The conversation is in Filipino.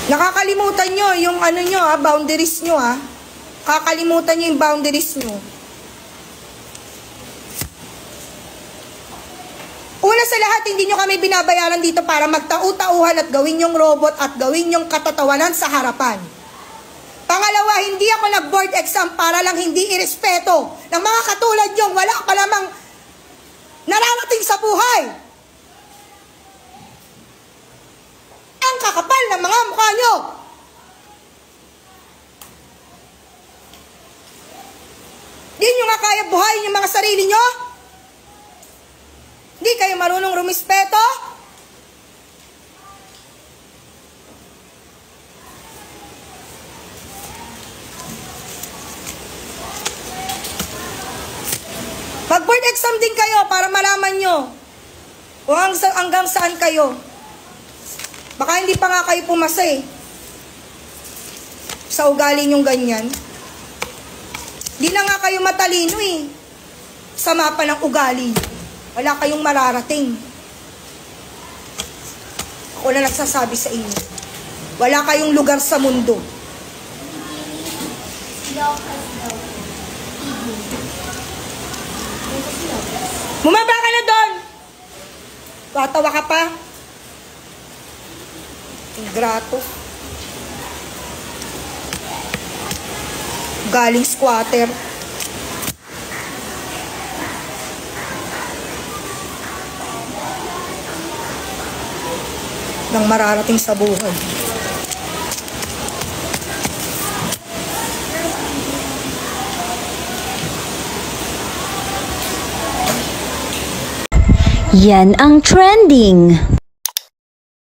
Nakakalimutan nyo yung ano nyo boundaries nyo Kakalimutan nyo yung boundaries nyo. Una sa lahat, hindi nyo kami binabayaran dito para magtau-tauhan at gawin yung robot at gawin yung katatawanan sa harapan. Pangalawa, hindi ako nag-board exam para lang hindi irespeto ng mga katulad yung wala pa lamang nararating sa buhay. Ang kakapal ng mga mukha nyo. Di nyo nga kaya buhayin yung mga sarili nyo? Di kayo marunong rumispeto? Mag-board exam din kayo para malaman nyo kung hanggang saan kayo. Baka hindi pa nga kayo pumasa sa ugali nyong ganyan. Di na nga kayo matalino sa mapa ng ugali. Wala kayong mararating. Ako na nagsasabi sa inyo. Wala kayong lugar sa mundo. Bumaba ka na doon. Tatawa ka pa. Ingrato. Galing squatter. Nang mararating sa buhay. Yan ang trending.